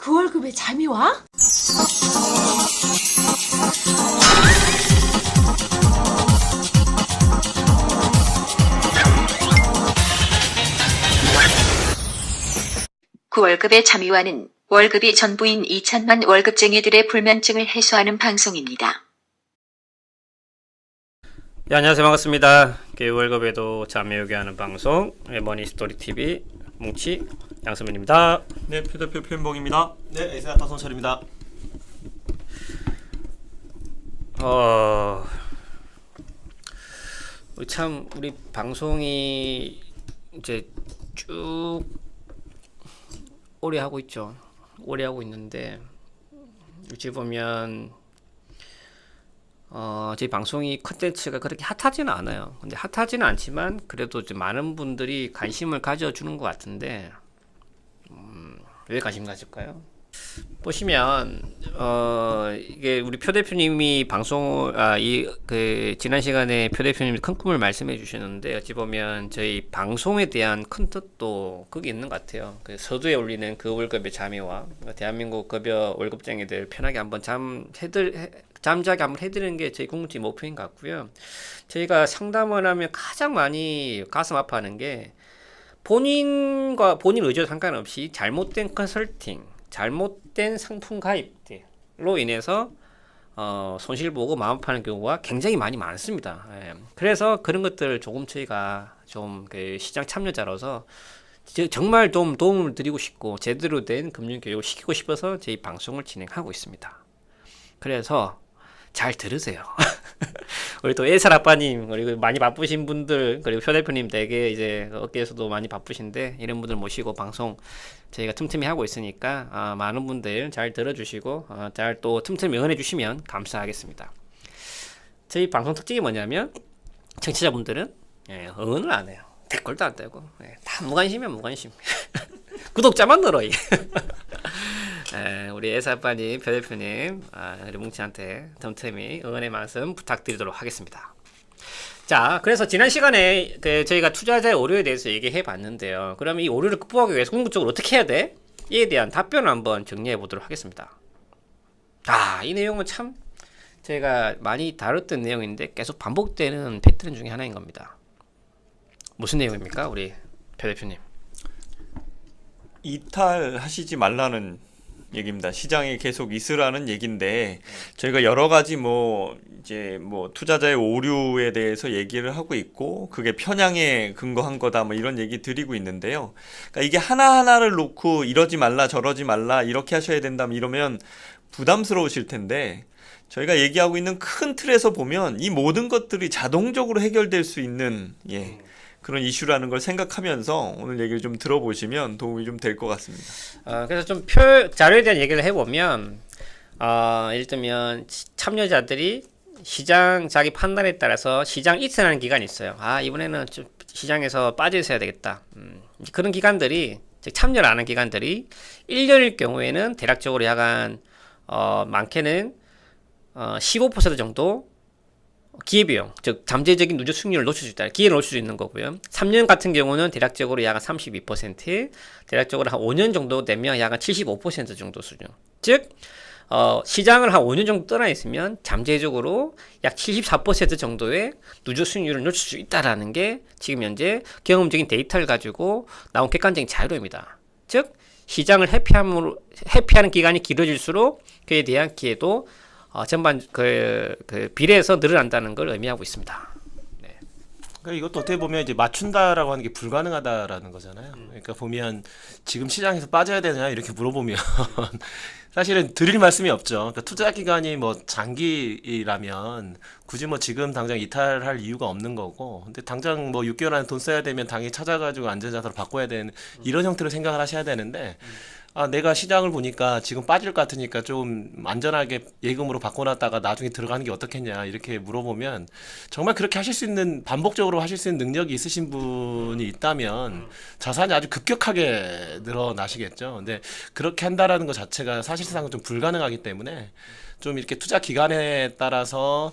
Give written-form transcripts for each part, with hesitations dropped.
그 월급에 잠이 와? 그 월급의 잠이와는 월급이 전부인 2천만 월급쟁이들의 불면증을 해소하는 방송입니다. 네, 안녕하세요. 반갑습니다. 월급에도 잠이 오게 하는 방송 머니스토리TV 뭉치 양선민입니다. 네, 표대표 표현봉입니다. 네, 에이스나타 손철입니다. 참 우리 방송이 이제 쭉 오래 하고 있죠. 오래 하고 있는데 어찌 보면 저희 방송이 컨텐츠가 그렇게 핫하지는 않아요. 근데 핫하지는 않지만 그래도 좀 많은 분들이 관심을 가져주는 것 같은데 왜 관심 가질까요? 보시면 이게 우리 표 대표님이 방송 지난 시간에 표 대표님이 큰 꿈을 말씀해 주셨는데 어찌 보면 저희 방송에 대한 큰 뜻도 거기 있는 것 같아요. 그 서두에 올리는 그 월급의 잠이와 대한민국 급여 월급쟁이들 편하게 한번 잠자게 한번 해드리는 게 저희 궁극적 목표인 것 같고요. 저희가 상담을 하면 가장 많이 가슴 아파하는 게 본인 의지와 상관없이 잘못된 컨설팅, 잘못된 상품 가입로 인해서 손실 보고 마음 아파하는 경우가 굉장히 많습니다. 예. 그래서 그런 것들을 조금 저희가 좀 그 시장 참여자로서 정말 도움을 드리고 싶고 제대로 된 금융 교육을 시키고 싶어서 저희 방송을 진행하고 있습니다. 그래서 잘 들으세요. 우리 또 예살 아빠님, 그리고 많이 바쁘신 분들, 그리고 표 대표님 되게 이제 업계에서도 많이 바쁘신데 이런 분들 모시고 방송 저희가 틈틈이 하고 있으니까 많은 분들 잘 들어주시고 잘 또 틈틈이 응원해 주시면 감사하겠습니다. 저희 방송 특징이 뭐냐면 청취자분들은 응원을 안 해요. 댓글도 안 떼고 다 무관심이야 무관심. 구독자만 늘어. 우리 예사빠님, 표 대표님, 우리 뭉치한테 틈틈이 응원의 말씀 부탁드리도록 하겠습니다. 자, 그래서 지난 시간에 저희가 투자자의 오류에 대해서 얘기해 봤는데요. 그러면 이 오류를 극복하기 위해서 궁극적으로 어떻게 해야 돼? 이에 대한 답변을 한번 정리해 보도록 하겠습니다. 이 내용은 참 저희가 많이 다뤘던 내용인데 계속 반복되는 패턴 중에 하나인 겁니다. 무슨 내용입니까, 우리 표 대표님? 이탈하시지 말라는 얘기입니다. 시장에 계속 있으라는 얘기인데 저희가 여러 가지 이제 투자자의 오류에 대해서 얘기를 하고 있고 그게 편향에 근거한 거다 이런 얘기 드리고 있는데요. 그러니까 이게 하나하나를 놓고 이러지 말라 저러지 말라 이렇게 하셔야 된다 이러면 부담스러우실 텐데 저희가 얘기하고 있는 큰 틀에서 보면 이 모든 것들이 자동적으로 해결될 수 있는 그런 이슈라는 걸 생각하면서 오늘 얘기를 좀 들어보시면 도움이 좀 될 것 같습니다. 그래서 좀 자료에 대한 얘기를 해보면, 예를 들면 참여자들이 시장 자기 판단에 따라서 시장 이탈하는 기간이 있어요. 이번에는 좀 시장에서 빠져 있어야 되겠다. 그런 기간들이, 즉 참여를 안 하는 기간들이 1년일 경우에는 대략적으로 약간 많게는 15% 정도 기회비용, 즉 잠재적인 누적 수익률을 놓칠 수 있다. 기회를 놓칠 수 있는 거고요. 3년 같은 경우는 대략적으로 약 32%, 대략적으로 한 5년 정도 되면 약 75% 정도 수준. 즉 시장을 한 5년 정도 떠나 있으면 잠재적으로 약 74% 정도의 누적 수익률을 놓칠 수 있다라는 게 지금 현재 경험적인 데이터를 가지고 나온 객관적인 자료입니다. 즉 시장을 회피하는 기간이 길어질수록 그에 대한 기회도 전반 비례해서 늘어난다는 걸 의미하고 있습니다. 네. 그러니까 이것도 어떻게 보면 이제 맞춘다라고 하는 게 불가능하다라는 거잖아요. 그러니까 보면 지금 시장에서 빠져야 되냐 이렇게 물어보면 사실은 드릴 말씀이 없죠. 그러니까 투자 기간이 장기라면 굳이 지금 당장 이탈할 이유가 없는 거고, 근데 당장 6개월 안에 돈 써야 되면 당연히 찾아가지고 안전자산으로 바꿔야 되는 이런 형태로 생각을 하셔야 되는데. 내가 시장을 보니까 지금 빠질 것 같으니까 좀 안전하게 예금으로 바꿔놨다가 나중에 들어가는 게 어떻겠냐 이렇게 물어보면 정말 그렇게 하실 수 있는 반복적으로 하실 수 있는 능력이 있으신 분이 있다면 자산이 아주 급격하게 늘어나시겠죠. 근데 그렇게 한다라는 것 자체가 사실상 좀 불가능하기 때문에 좀 이렇게 투자 기간에 따라서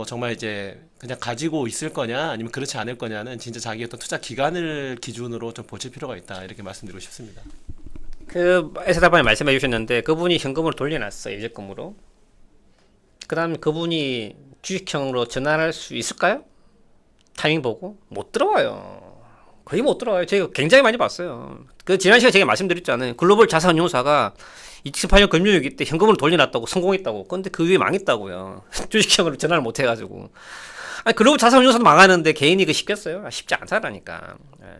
정말 이제 그냥 가지고 있을 거냐 아니면 그렇지 않을 거냐는 진짜 자기 어떤 투자 기간을 기준으로 좀 보실 필요가 있다 이렇게 말씀드리고 싶습니다. 그 에스다반이 말씀해 주셨는데 그분이 현금으로 돌려놨어요. 예적금으로. 그다음 그분이 주식형으로 전환할 수 있을까요? 타이밍 보고 못 들어와요. 거의 못 들어와요. 제가 굉장히 많이 봤어요. 그 지난 시간에 제가 말씀드렸잖아요. 글로벌 자산운용사가 2018년 금융위기 때 현금으로 돌려놨다고 성공했다고. 근데 그 위에 망했다고요. 주식형으로 전환을 못 해가지고. 아니, 글로벌 자산운용사도 망하는데 개인이 그 쉽겠어요? 쉽지 않다라니까.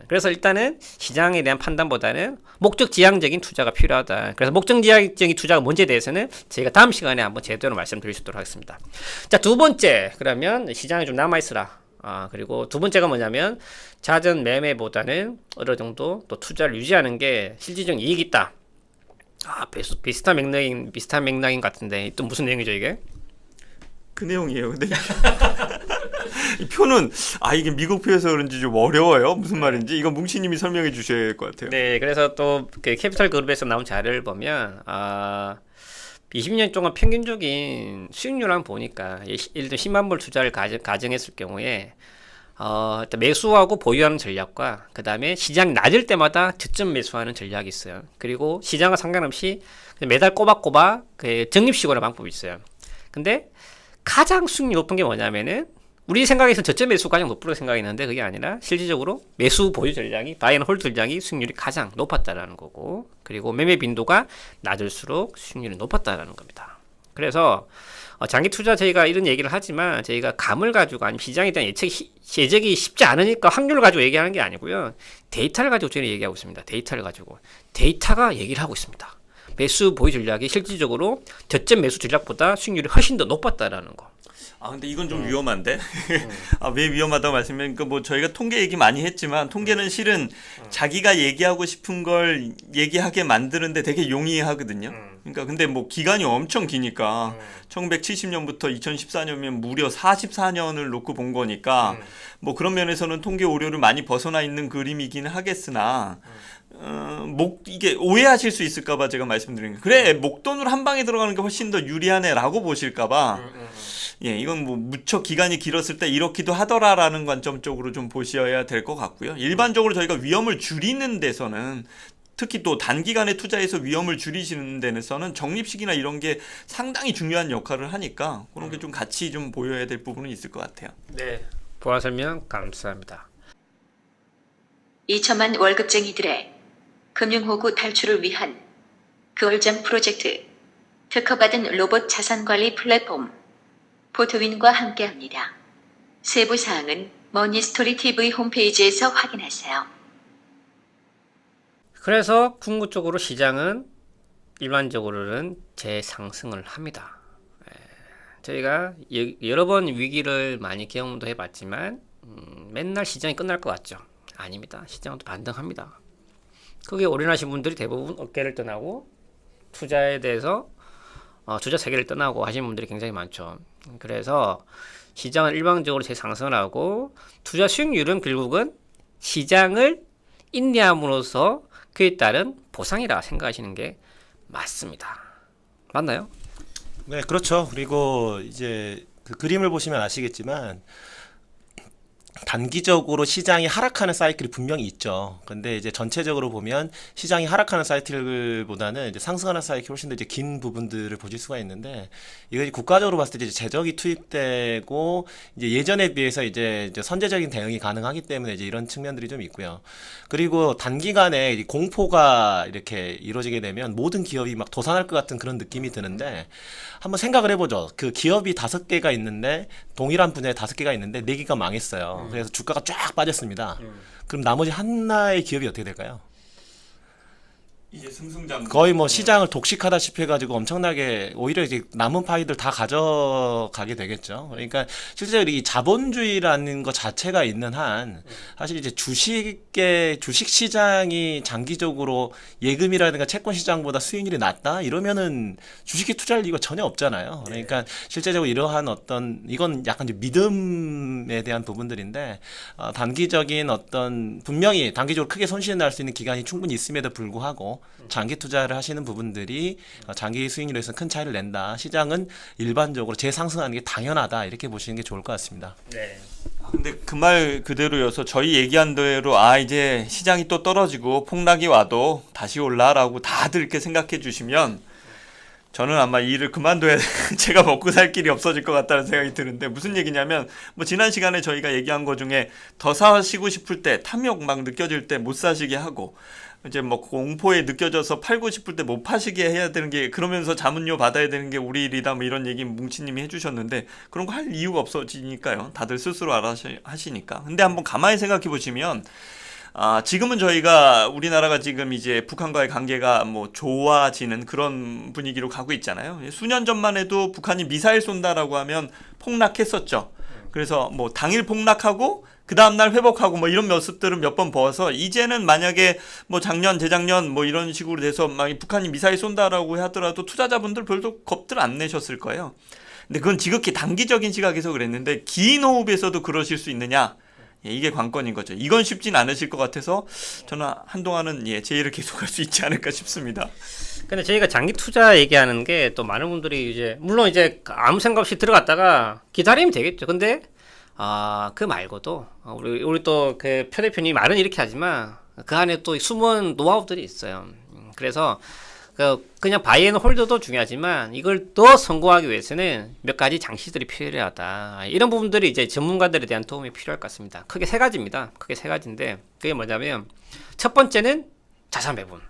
그래서 일단은 시장에 대한 판단보다는 목적지향적인 투자가 필요하다. 그래서 목적지향적인 투자가 뭔지에 대해서는 저희가 다음 시간에 한번 제대로 말씀드릴 수 있도록 하겠습니다. 자, 두 번째. 그러면 시장에 좀 남아있으라. 그리고 두 번째가 뭐냐면 자전 매매보다는 어느 정도 또 투자를 유지하는 게 실질적인 이익이 있다. 비슷한 맥락인 것 같은데 또 무슨 내용이죠 이게? 그 내용이에요. 근데 이 표는 이게 미국 표여서 그런지 좀 어려워요. 무슨 말인지 이건 뭉치님이 설명해 주셔야 될 것 같아요. 네, 그래서 또 그 캐피털 그룹에서 나온 자료를 보면 20년 동안 평균적인 수익률을 보니까 예를 들어 10만 불 투자를 가정했을 경우에 일단 매수하고 보유하는 전략과 그 다음에 시장 낮을 때마다 저점 매수하는 전략이 있어요. 그리고 시장과 상관없이 매달 꼬박꼬박 그 적립식으로 방법이 있어요. 근데 가장 수익률이 높은 게 뭐냐면은 우리 생각에서 저점 매수가 가장 높다고 생각했는데 그게 아니라 실질적으로 매수 보유 전략이 바이 앤 홀드 전략이 수익률이 가장 높았다라는 거고 그리고 매매 빈도가 낮을수록 수익률이 높았다라는 겁니다. 그래서 장기 투자 저희가 이런 얘기를 하지만 저희가 감을 가지고 아니면 시장에 대한 예측이 쉽지 않으니까 확률을 가지고 얘기하는 게 아니고요. 데이터를 가지고 저희는 얘기하고 있습니다. 데이터를 가지고. 데이터가 얘기를 하고 있습니다. 매수 보유 전략이 실질적으로 저점 매수 전략보다 수익률이 훨씬 더 높았다라는 거. 근데 이건 좀 위험한데? 왜 위험하다고 말씀드리니까 뭐 저희가 통계 얘기 많이 했지만 통계는 실은 자기가 얘기하고 싶은 걸 얘기하게 만드는데 되게 용이하거든요. 그러니까 근데 뭐 기간이 엄청 기니까 1970년부터 2014년이면 무려 44년을 놓고 본 거니까 뭐 그런 면에서는 통계 오류를 많이 벗어나 있는 그림이긴 하겠으나 이게 오해하실 수 있을까봐 제가 말씀드리는 거예요. 그래 목돈으로 한 방에 들어가는 게 훨씬 더 유리하네라고 보실까봐 이건 뭐 무척 기간이 길었을 때 이렇기도 하더라라는 관점 쪽으로 좀 보셔야 될 것 같고요. 일반적으로 저희가 위험을 줄이는 데서는 특히 또 단기간에 투자해서 위험을 줄이시는 데서는 적립식이나 이런 게 상당히 중요한 역할을 하니까 그런 게 좀 같이 좀 보여야 될 부분은 있을 것 같아요. 네, 보안 설명 감사합니다. 2천만 월급쟁이들의 금융호구 탈출을 위한 그얼잠 프로젝트 특허받은 로봇 자산관리 플랫폼 포토윈과 함께합니다. 세부사항은 머니스토리 TV 홈페이지에서 확인하세요. 그래서 궁극적으로 시장은 일반적으로는 재상승을 합니다. 저희가 여러 번 위기를 많이 경험도 해봤지만 맨날 시장이 끝날 것 같죠? 아닙니다. 시장은 또 반등합니다. 그게 올인하신 분들이 대부분 업계를 떠나고 투자에 대해서 투자 세계를 떠나고 하시는 분들이 굉장히 많죠. 그래서 시장은 일방적으로 재상승을 하고 투자 수익률은 결국은 시장을 인내함으로써 그에 따른 보상이라 생각하시는 게 맞습니다. 맞나요? 네, 그렇죠. 그리고 이제 그 그림을 보시면 아시겠지만 단기적으로 시장이 하락하는 사이클이 분명히 있죠. 근데 이제 전체적으로 보면 시장이 하락하는 사이클보다는 이제 상승하는 사이클이 훨씬 더 이제 긴 부분들을 보실 수가 있는데, 이거 국가적으로 봤을 때 이제 재정이 투입되고 이제 예전에 비해서 이제 선제적인 대응이 가능하기 때문에 이제 이런 측면들이 좀 있고요. 그리고 단기간에 이 공포가 이렇게 이루어지게 되면 모든 기업이 막 도산할 것 같은 그런 느낌이 드는데, 한번 생각을 해보죠. 그 기업이 5개가 있는데 동일한 분야에 5개가 있는데 4개가 망했어요. 그래서 주가가 쫙 빠졌습니다. 그럼 나머지 하나의 기업이 어떻게 될까요? 이제 승승장구. 거의 뭐 시장을 독식하다시피 해가지고 엄청나게 오히려 이제 남은 파이들 다 가져가게 되겠죠. 그러니까 실제로 이 자본주의라는 것 자체가 있는 한 사실 이제 주식 시장이 장기적으로 예금이라든가 채권 시장보다 수익률이 낮다 이러면은 주식에 투자할 이유가 전혀 없잖아요. 그러니까 실제적으로 이러한 어떤 이건 약간 이제 믿음에 대한 부분들인데, 단기적인 어떤 분명히 단기적으로 크게 손실을 날 수 있는 기간이 충분히 있음에도 불구하고 장기 투자를 하시는 부분들이 장기 수익률에서 큰 차이를 낸다. 시장은 일반적으로 재상승하는 게 당연하다. 이렇게 보시는 게 좋을 것 같습니다. 네. 근데 그 말 그대로여서 저희 얘기한 대로 이제 시장이 또 떨어지고 폭락이 와도 다시 올라라고 다들 이렇게 생각해 주시면 저는 아마 이 일을 그만둬야 제가 먹고 살 길이 없어질 것 같다는 생각이 드는데, 무슨 얘기냐면 뭐 지난 시간에 저희가 얘기한 거 중에 더 사시고 싶을 때 탐욕 막 느껴질 때 못 사시게 하고, 이제 뭐 공포에 느껴져서 팔고 싶을 때 못 파시게 해야 되는 게, 그러면서 자문료 받아야 되는 게 우리 일이다 뭐 이런 얘기 뭉치님이 해주셨는데, 그런 거 할 이유가 없어지니까요. 다들 스스로 알아서 하시니까. 근데 한번 가만히 생각해 보시면 지금은 저희가 우리나라가 지금 이제 북한과의 관계가 뭐 좋아지는 그런 분위기로 가고 있잖아요. 수년 전만 해도 북한이 미사일 쏜다라고 하면 폭락했었죠. 그래서 뭐 당일 폭락하고 그 다음날 회복하고 뭐 이런 모습들은 몇 번 보아서, 이제는 만약에 뭐 작년, 재작년 뭐 이런 식으로 돼서 막 북한이 미사일 쏜다라고 하더라도 투자자분들 별로 겁들 안 내셨을 거예요. 근데 그건 지극히 단기적인 시각에서 그랬는데, 긴 호흡에서도 그러실 수 있느냐? 이게 관건인 거죠. 이건 쉽진 않으실 것 같아서 저는 한동안은 제 일을 계속할 수 있지 않을까 싶습니다. 근데 저희가 장기 투자 얘기하는 게 또 많은 분들이 이제 물론 이제 아무 생각 없이 들어갔다가 기다리면 되겠죠. 근데 그 말고도 우리 또 그 표 대표님 말은 이렇게 하지만 그 안에 또 숨은 노하우들이 있어요. 그래서 그냥 바이앤 홀드도 중요하지만 이걸 더 성공하기 위해서는 몇 가지 장치들이 필요하다. 이런 부분들이 이제 전문가들에 대한 도움이 필요할 것 같습니다. 크게 세 가지입니다. 크게 세 가지인데, 그게 뭐냐면 첫 번째는 자산 배분.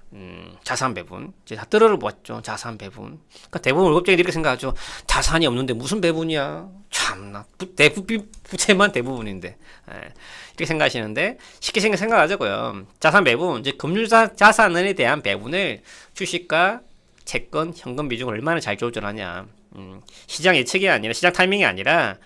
자산 배분. 이제 다 들어보았죠. 자산 배분. 그러니까 대부분 월급쟁이들이 이렇게 생각하죠. 자산이 없는데 무슨 배분이야. 참나. 부채만 대부분인데. 이렇게 생각하시는데, 쉽게 생각하자고요. 자산 배분, 이제 금융자산에 대한 배분을 주식과 채권, 현금 비중을 얼마나 잘 조절하냐. 시장 예측이 아니라, 시장 타이밍이 아니라,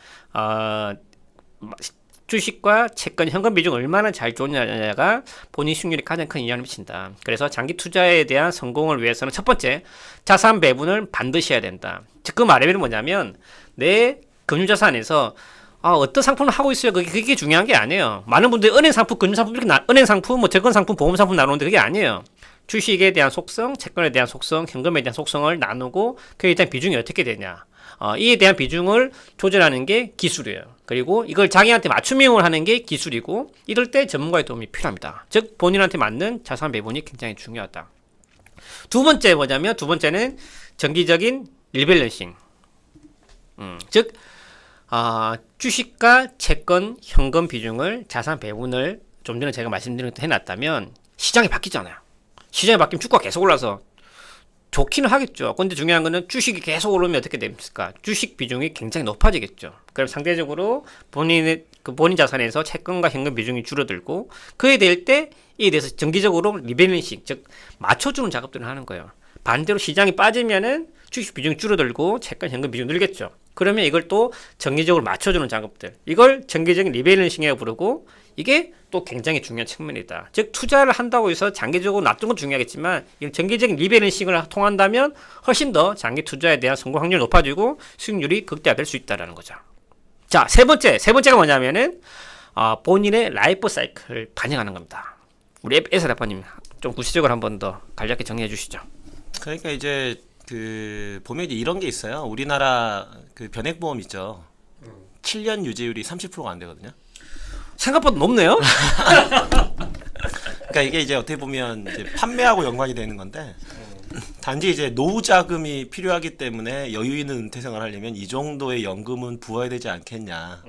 주식과 채권, 현금 비중을 얼마나 잘 조절하냐가 본인 수익률에 가장 큰 영향을 미친다. 그래서 장기 투자에 대한 성공을 위해서는 첫 번째, 자산 배분을 반드시 해야 된다. 즉, 그 말이 뭐냐면, 내 금융자산에서 어떤 상품을 하고 있어요. 그게 중요한 게 아니에요. 많은 분들이 은행 상품, 금융 상품, 이렇게 은행 상품, 뭐 채권 상품, 보험 상품 나누는데 그게 아니에요. 주식에 대한 속성, 채권에 대한 속성, 현금에 대한 속성을 나누고 그에 대한 비중이 어떻게 되냐. 이에 대한 비중을 조절하는 게 기술이에요. 그리고 이걸 자기한테 맞춤형을 하는 게 기술이고, 이럴 때 전문가의 도움이 필요합니다. 즉, 본인한테 맞는 자산 배분이 굉장히 중요하다. 두 번째 뭐냐면, 두 번째는 정기적인 리밸런싱. 즉, 주식과 채권, 현금 비중을, 자산 배분을 좀 전에 제가 말씀드린 것도 해놨다면 시장이 바뀌잖아요. 시장이 바뀌면 주가가 계속 올라서 좋기는 하겠죠. 근데 중요한 거는 주식이 계속 오르면 어떻게 됩니까? 주식 비중이 굉장히 높아지겠죠. 그럼 상대적으로 본인 자산에서 채권과 현금 비중이 줄어들고, 그에 대할 때 이에 대해서 정기적으로 리밸런싱, 즉 맞춰주는 작업들을 하는 거예요. 반대로 시장이 빠지면은 주식 비중이 줄어들고 채권, 현금 비중이 늘겠죠. 그러면 이걸 또 정기적으로 맞춰주는 작업들, 이걸 정기적인 리밸런싱이라고 부르고, 이게 또 굉장히 중요한 측면이다. 즉, 투자를 한다고 해서 장기적으로 놔두는 건 중요하겠지만, 이 정기적인 리밸런싱을 통한다면 훨씬 더 장기 투자에 대한 성공 확률이 높아지고 수익률이 극대화될 수 있다는 거죠. 자, 세 번째가 뭐냐면은 본인의 라이프 사이클을 반영하는 겁니다. 우리 에서 대표님 좀 구체적으로 한 번 더 간략히 정리해 주시죠. 그러니까 이제 보면 이제 이런 게 있어요. 우리나라 변액보험 있죠. 7년 유지율이 30%가 안 되거든요. 생각보다 높네요. 그러니까 이게 이제 어떻게 보면 이제 판매하고 연관이 되는 건데, 단지 이제 노후 자금이 필요하기 때문에 여유 있는 은퇴 생활을 하려면 이 정도의 연금은 부어야 되지 않겠냐.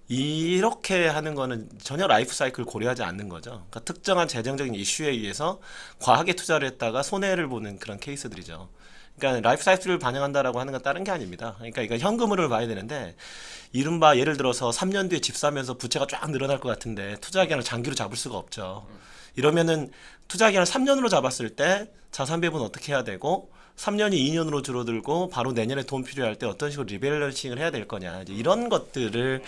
이렇게 하는 거는 전혀 라이프 사이클을 고려하지 않는 거죠. 그러니까 특정한 재정적인 이슈에 의해서 과하게 투자를 했다가 손해를 보는 그런 케이스들이죠. 그러니까 라이프 사이클을 반영한다라고 하는 건 다른 게 아닙니다. 그러니까 이거 현금흐름을 봐야 되는데, 이른바 예를 들어서 3년 뒤에 집 사면서 부채가 쫙 늘어날 것 같은데 투자 기간을 장기로 잡을 수가 없죠. 이러면은 투자 기간을 3년으로 잡았을 때 자산 배분은 어떻게 해야 되고, 3년이 2년으로 줄어들고 바로 내년에 돈 필요할 때 어떤 식으로 리밸런싱을 해야 될 거냐, 이제 이런 것들을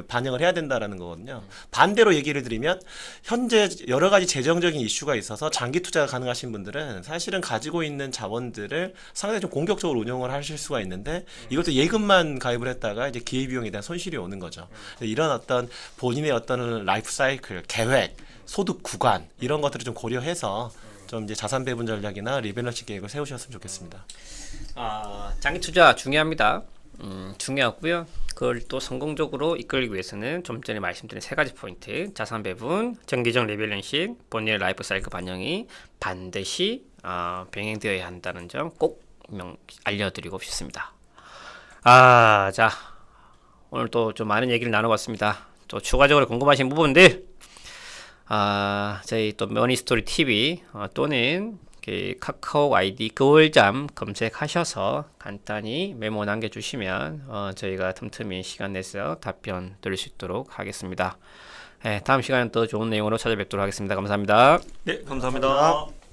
반영을 해야 된다라는 거거든요. 반대로 얘기를 드리면, 현재 여러 가지 재정적인 이슈가 있어서 장기 투자가 가능하신 분들은 사실은 가지고 있는 자본들을 상당히 좀 공격적으로 운용을 하실 수가 있는데, 이것도 예금만 가입을 했다가 이제 기회비용에 대한 손실이 오는 거죠. 이런 어떤 본인의 어떤 라이프 사이클, 계획, 소득 구간, 이런 것들을 좀 고려해서 좀 이제 자산 배분 전략이나 리밸런싱 계획을 세우셨으면 좋겠습니다. 장기 투자 중요합니다. 중요하고요. 그걸 또 성공적으로 이끌기 위해서는 좀 전에 말씀드린 세 가지 포인트, 자산 배분, 정기적 리밸런싱, 본인의 라이프 사이클 반영이 반드시 병행되어야 한다는 점 꼭 알려드리고 싶습니다. 자, 오늘 또 좀 많은 얘기를 나눠봤습니다. 또 추가적으로 궁금하신 부분들, 저희 또 머니스토리 TV 또는 카카오 아이디 그월잠 검색하셔서 간단히 메모 남겨주시면 저희가 틈틈이 시간 내서 답변 드릴 수 있도록 하겠습니다. 다음 시간에 또 좋은 내용으로 찾아뵙도록 하겠습니다. 감사합니다. 네, 감사합니다.